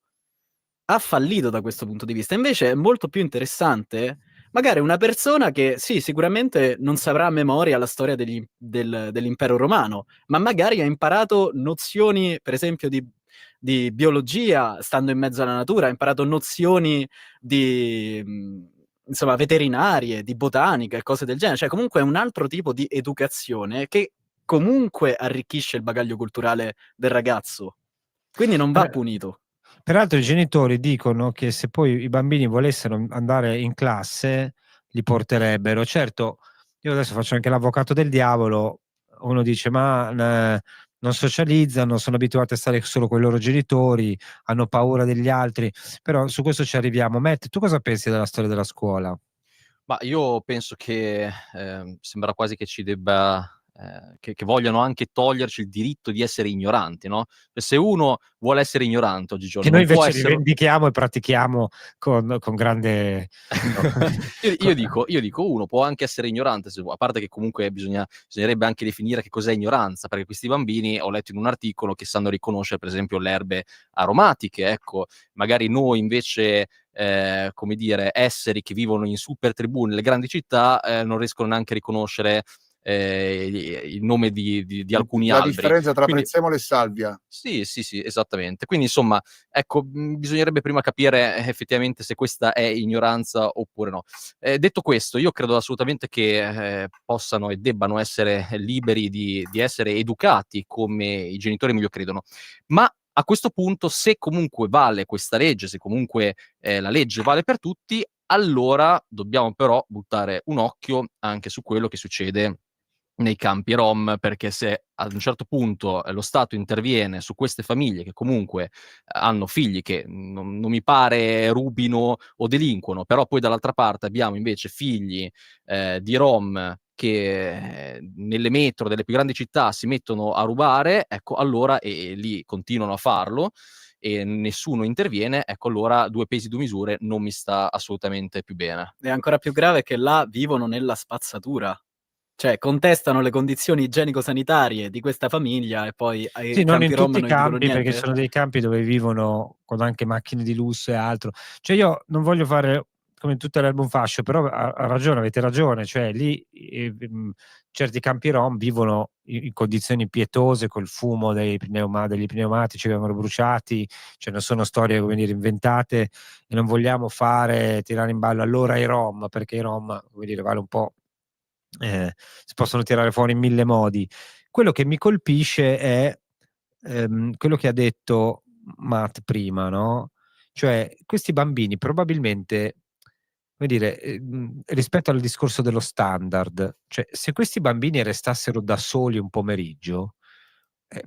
da questo punto di vista. Invece è molto più interessante magari una persona che sì, sicuramente non saprà a memoria la storia dell'impero romano, ma magari ha imparato nozioni, per esempio, di biologia, stando in mezzo alla natura, ha imparato nozioni di, insomma, veterinarie, di botanica e cose del genere. Cioè, comunque è un altro tipo di educazione che comunque arricchisce il bagaglio culturale del ragazzo. Quindi non va punito. Peraltro i genitori dicono che se poi i bambini volessero andare in classe li porterebbero. Certo, io adesso faccio anche l'avvocato del diavolo, uno dice ma non socializzano, sono abituati a stare solo con i loro genitori, hanno paura degli altri, però su questo ci arriviamo. Matt, tu cosa pensi della storia della scuola? Ma io penso che sembra quasi che ci debba che vogliano anche toglierci il diritto di essere ignoranti, no? Se uno vuole essere ignorante oggigiorno, Che noi non può invece essere... rivendichiamo e pratichiamo con grande... io dico, uno può anche essere ignorante, a parte che comunque bisognerebbe anche definire che cos'è ignoranza, perché questi bambini, ho letto in un articolo, che sanno riconoscere per esempio le erbe aromatiche, ecco, magari noi invece... come dire, esseri che vivono in super tribù nelle grandi città non riescono neanche a riconoscere il nome di alcuni la alberi. differenza tra Quindi, prezzemolo e salvia. sì, esattamente. Quindi insomma, ecco, bisognerebbe prima capire effettivamente se questa è ignoranza oppure no. Detto questo, io credo assolutamente che possano e debbano essere liberi di essere educati come i genitori meglio credono. Ma a questo punto, se comunque vale questa legge, se comunque la legge vale per tutti, allora dobbiamo però buttare un occhio anche su quello che succede nei campi rom, perché se ad un certo punto lo Stato interviene su queste famiglie che comunque hanno figli che non mi pare rubino o delinquono, però poi dall'altra parte abbiamo invece figli di rom che nelle metro delle più grandi città si mettono a rubare, ecco allora, e lì continuano a farlo, e nessuno interviene, ecco allora 2 pesi 2 misure non mi sta assolutamente più bene. E ancora più grave è che là vivono nella spazzatura. Cioè, contestano le condizioni igienico-sanitarie di questa famiglia e poi ai Sì, non campi in rom tutti i non gli dicono campi, perché niente? ci sono dei campi dove vivono con anche macchine di lusso e altro. Cioè io non voglio fare come in tutte le erbe un fascio, però ha ragione, avete ragione, cioè lì certi campi rom vivono in condizioni pietose, col fumo degli pneumatici che vengono bruciati, cioè non sono storie, come dire, inventate, e non vogliamo tirare in ballo allora i rom, perché i rom, come dire, vale un po', si possono tirare fuori in 1000 modi. Quello che mi colpisce è quello che ha detto Matt prima, no? Cioè, questi bambini probabilmente, come dire, rispetto al discorso dello standard, cioè, se questi bambini restassero da soli un pomeriggio,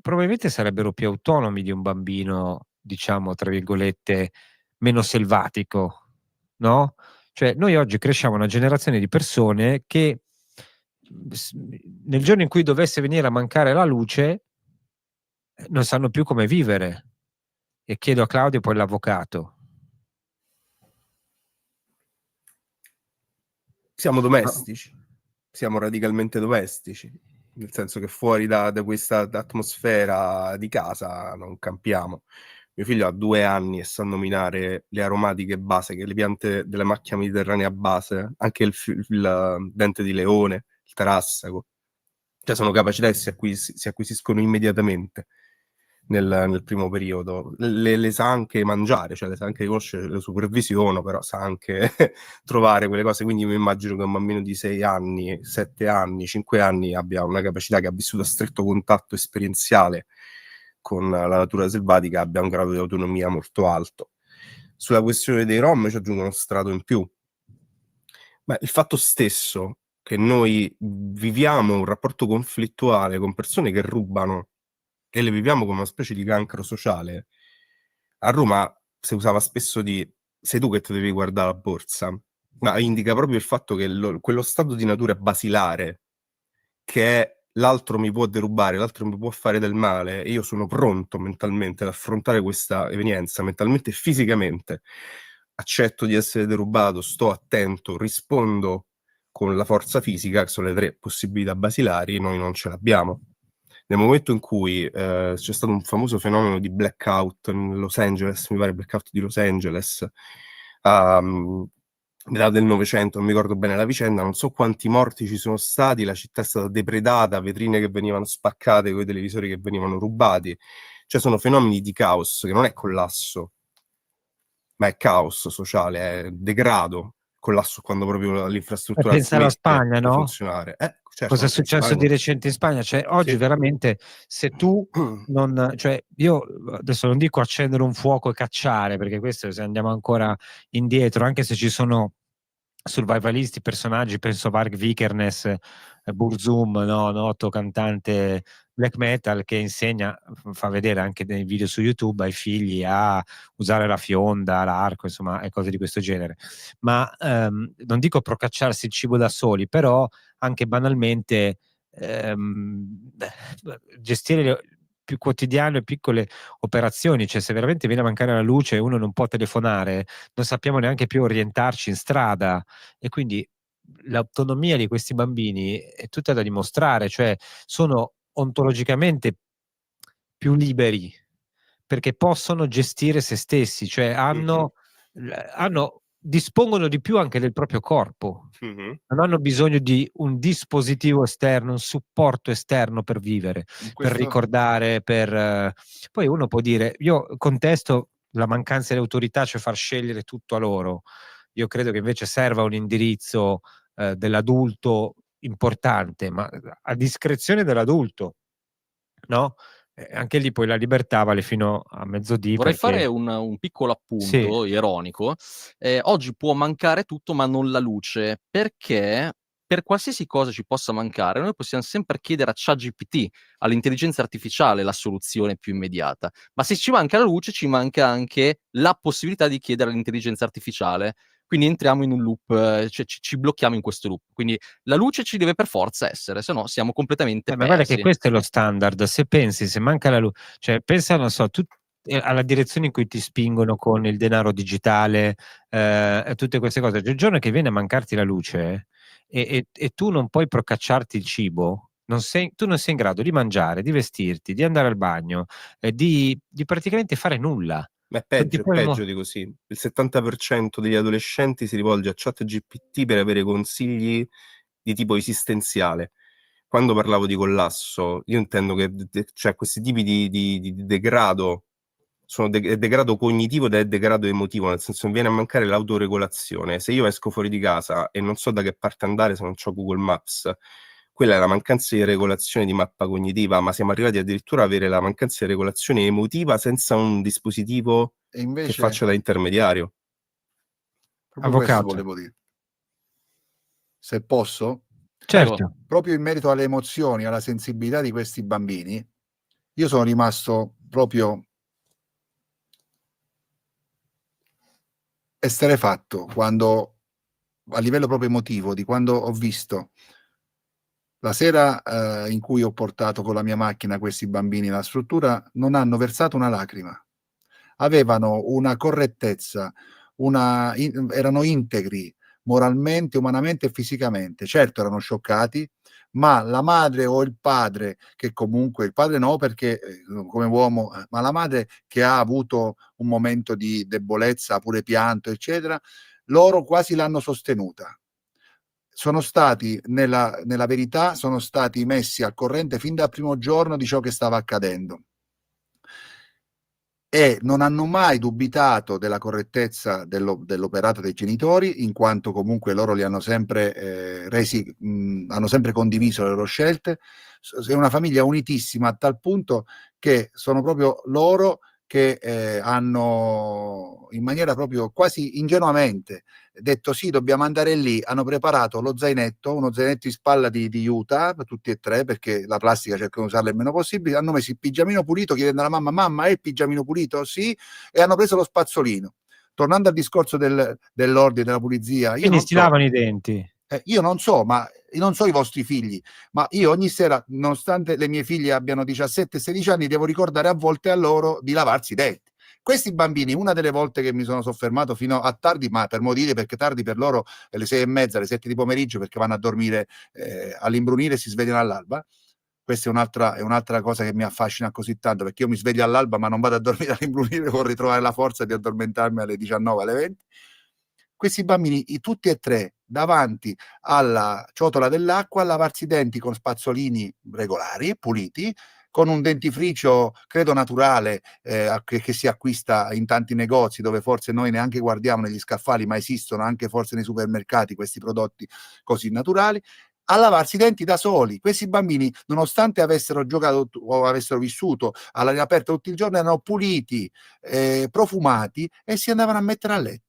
probabilmente sarebbero più autonomi di un bambino, diciamo, tra virgolette, meno selvatico, no? Cioè, noi oggi cresciamo una generazione di persone che nel giorno in cui dovesse venire a mancare la luce, non sanno più come vivere. E chiedo a Claudio poi l'avvocato. Siamo domestici, siamo radicalmente domestici, nel senso che fuori da questa atmosfera di casa non campiamo. Mio figlio ha 2 anni e sa nominare le aromatiche base, che le piante della macchia mediterranea base, anche il dente di leone, il tarassaco. Cioè sono capacità che si acquisiscono immediatamente nel primo periodo. Le sa anche mangiare, cioè le sa anche riconoscere, le supervisiono, però sa anche trovare quelle cose. Quindi mi immagino che un bambino di 6 anni, 7 anni, 5 anni abbia una capacità, che ha vissuto a stretto contatto esperienziale con la natura selvatica, abbia un grado di autonomia molto alto. Sulla questione dei rom ci aggiungo uno strato in più. Ma il fatto stesso che noi viviamo un rapporto conflittuale con persone che rubano e le viviamo come una specie di cancro sociale. A Roma si usava spesso sei tu che ti devi guardare la borsa. Ma indica proprio il fatto che quello stato di natura basilare, che è l'altro mi può derubare, l'altro mi può fare del male, e io sono pronto mentalmente ad affrontare questa evenienza, mentalmente e fisicamente. Accetto di essere derubato, sto attento, rispondo con la forza fisica, che sono le 3 possibilità basilari, noi non ce l'abbiamo. Nel momento in cui c'è stato un famoso fenomeno di blackout in Los Angeles, mi pare blackout di Los Angeles, metà del Novecento, non mi ricordo bene la vicenda, non so quanti morti ci sono stati, la città è stata depredata, vetrine che venivano spaccate, con i televisori che venivano rubati, cioè sono fenomeni di caos, che non è collasso, ma è caos sociale, è degrado, collasso quando proprio l'infrastruttura Pensa alla smette Spagna, di no? funzionare. Certo, Cosa è pensa successo di Spagna. recente in Spagna? Cioè, oggi Sì. veramente, se tu non, cioè, io adesso non dico accendere un fuoco e cacciare, perché questo se andiamo ancora indietro, anche se ci sono survivalisti, personaggi, penso Varg Vikernes, Burzum, no, noto cantante black metal, che insegna, fa vedere anche nei video su YouTube ai figli a usare la fionda, l'arco, insomma, e cose di questo genere. Ma non dico procacciarsi il cibo da soli, però anche banalmente gestire le più quotidiane piccole operazioni, cioè se veramente viene a mancare la luce e uno non può telefonare, non sappiamo neanche più orientarci in strada, e quindi l'autonomia di questi bambini è tutta da dimostrare, cioè sono ontologicamente più liberi perché possono gestire se stessi, cioè dispongono di più anche del proprio corpo. Non hanno bisogno di un dispositivo esterno, un supporto esterno per vivere, per ricordare, poi uno può dire, io contesto la mancanza di autorità, cioè far scegliere tutto a loro. Io credo che invece serva un indirizzo dell'adulto importante, ma a discrezione dell'adulto, no? Anche lì poi la libertà vale fino a mezzodì. Vorrei fare perché un piccolo sì, appunto ironico. Oggi può mancare tutto, ma non la luce, perché per qualsiasi cosa ci possa mancare, noi possiamo sempre chiedere a ChatGPT, all'intelligenza artificiale, la soluzione più immediata. Ma se ci manca la luce, ci manca anche la possibilità di chiedere all'intelligenza artificiale. Quindi entriamo in un loop, cioè ci blocchiamo in questo loop. Quindi la luce ci deve per forza essere, se no siamo completamente ma guarda che persi. questo è lo standard. Se pensi, se manca la luce, cioè pensa, non so, alla direzione in cui ti spingono con il denaro digitale, e tutte queste cose. Il giorno che viene a mancarti la luce e tu non puoi procacciarti il cibo, tu non sei in grado di mangiare, di vestirti, di andare al bagno, di praticamente fare nulla. Ma è Non ti peggio, è puoi peggio di così. Il 70% degli adolescenti si rivolge a ChatGPT per avere consigli di tipo esistenziale. Quando parlavo di collasso, io intendo che cioè, questi tipi di degrado sono degrado cognitivo ed è degrado emotivo, nel senso che viene a mancare l'autoregolazione. Se io esco fuori di casa e non so da che parte andare se non ho Google Maps, quella è la mancanza di regolazione di mappa cognitiva, ma siamo arrivati addirittura ad avere la mancanza di regolazione emotiva senza un dispositivo E invece, che faccia da intermediario. proprio questo Avvocato. volevo dire. Se posso? Certo. Proprio in merito alle emozioni, alla sensibilità di questi bambini, io sono rimasto proprio esterrefatto quando, a livello proprio emotivo, di quando ho visto la sera in cui ho portato con la mia macchina questi bambini alla struttura, non hanno versato una lacrima. Avevano una correttezza, erano integri moralmente, umanamente e fisicamente. Certo, erano scioccati, ma la madre o il padre, che comunque il padre no, perché come uomo, ma la madre che ha avuto un momento di debolezza, pure pianto, eccetera, loro quasi l'hanno sostenuta. Sono stati, nella verità, sono stati messi al corrente fin dal primo giorno di ciò che stava accadendo. E non hanno mai dubitato della correttezza dell'operato dei genitori, in quanto comunque loro li hanno sempre hanno sempre condiviso le loro scelte. È una famiglia unitissima a tal punto che sono proprio loro che hanno in maniera proprio quasi ingenuamente detto sì, dobbiamo andare lì. Hanno preparato lo zainetto, uno zainetto in spalla di Utah, tutti e tre, perché la plastica cercano di usarla il meno possibile. Hanno messo il pigiamino pulito, chiedendo alla mamma: mamma, è il pigiamino pulito? Sì. E hanno preso lo spazzolino. tornando al discorso dell'ordine, della pulizia, quindi si lavano i denti. Io non so, ma non so i vostri figli, ma io ogni sera, nonostante le mie figlie abbiano 17-16 anni, devo ricordare a volte a loro di lavarsi i denti. Questi bambini, una delle volte che mi sono soffermato fino a tardi, ma per motivi, perché tardi per loro è le 6:30, alle 7 di pomeriggio, perché vanno a dormire all'imbrunire e si svegliano all'alba. Questa è un'altra cosa che mi affascina così tanto, perché io mi sveglio all'alba ma non vado a dormire all'imbrunire, per ritrovare la forza di addormentarmi alle 19, alle 20. Questi bambini, tutti e tre, davanti alla ciotola dell'acqua, a lavarsi i denti con spazzolini regolari, puliti, con un dentifricio, credo naturale, che si acquista in tanti negozi, dove forse noi neanche guardiamo negli scaffali, ma esistono anche forse nei supermercati questi prodotti così naturali, a lavarsi i denti da soli. Questi bambini, nonostante avessero giocato o avessero vissuto all'aria aperta tutto il giorno, erano puliti, profumati e si andavano a mettere a letto.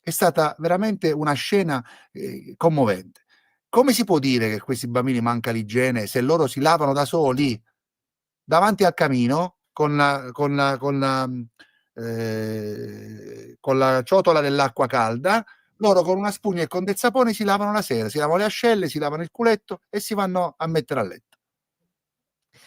È stata veramente una scena commovente. Come si può dire che a questi bambini manca l'igiene se loro si lavano da soli davanti al camino con la ciotola dell'acqua calda? Loro con una spugna e con del sapone si lavano la sera, si lavano le ascelle, si lavano il culetto e si vanno a mettere a letto.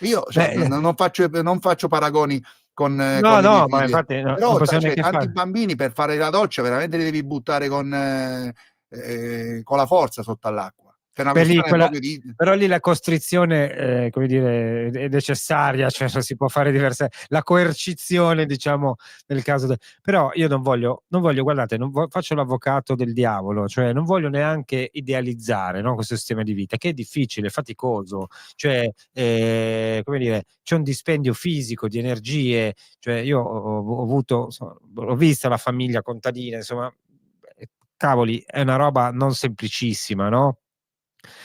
Io non faccio paragoni con no, ma infatti però tanti bambini per fare la doccia veramente li devi buttare con la forza sotto all'acqua. Però lì la costrizione come dire, è necessaria, cioè si può fare diverse, la coercizione, diciamo, nel caso però io non voglio, guardate, faccio l'avvocato del diavolo, cioè non voglio neanche idealizzare, no, questo sistema di vita che è difficile, faticoso, cioè come dire, c'è un dispendio fisico di energie, cioè io ho visto la famiglia contadina, insomma, cavoli, è una roba non semplicissima, no?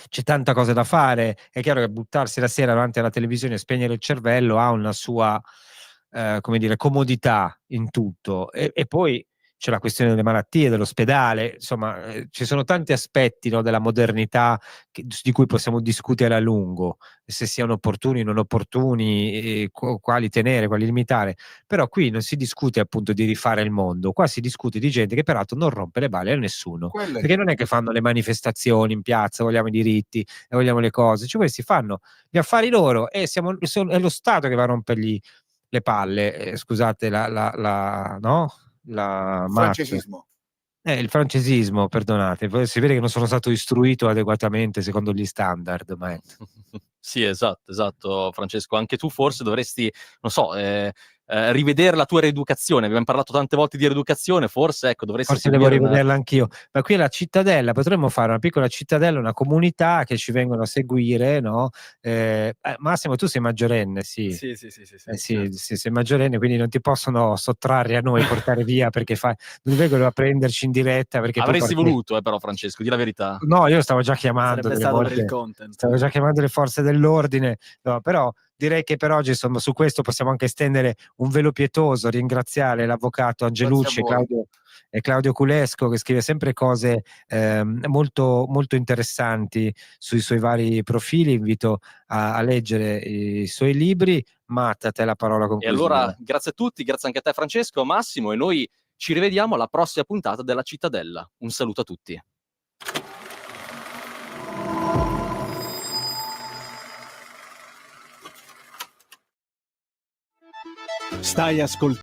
C'è tanta cosa da fare. È chiaro che buttarsi la sera davanti alla televisione e spegnere il cervello ha una sua come dire, comodità in tutto, e poi c'è la questione delle malattie, dell'ospedale, insomma ci sono tanti aspetti, no, della modernità di cui possiamo discutere a lungo, se siano opportuni, non opportuni, quali tenere, quali limitare, però qui non si discute appunto di rifare il mondo, qua si discute di gente che peraltro non rompe le balle a nessuno, perché non è che fanno le manifestazioni in piazza, vogliamo i diritti e vogliamo le cose, cioè questi fanno gli affari loro e è lo Stato che va a rompergli le palle, scusate no? La francesismo. Il francesismo, perdonate, poi si vede che non sono stato istruito adeguatamente secondo gli standard, ma Sì, esatto, Francesco. Anche tu forse dovresti, non so, rivedere la tua rieducazione. Abbiamo parlato tante volte di rieducazione, forse devo rivederla anch'io. Ma qui alla Cittadella potremmo fare una piccola cittadella, una comunità che ci vengono a seguire, no? Massimo, tu sei maggiorenne, sì. Sì, certo. Sei maggiorenne, quindi non ti possono sottrarre a noi, portare via, perché non vengono a prenderci in diretta. Perché avresti voluto, però, Francesco, di la verità. No, io stavo già chiamando delle volte, per il content. Stavo già chiamando le forze dell'ordine, no, però direi che per oggi, insomma, su questo possiamo anche stendere un velo pietoso, ringraziare l'avvocato Angelucci e Claudio Culesco, che scrive sempre cose molto, molto interessanti sui suoi vari profili. Invito a leggere i suoi libri. Matt, a te la parola conclusiva. E allora, grazie a tutti, grazie anche a te Francesco, Massimo, e noi ci rivediamo alla prossima puntata della Cittadella. Un saluto a tutti. Stai ascoltando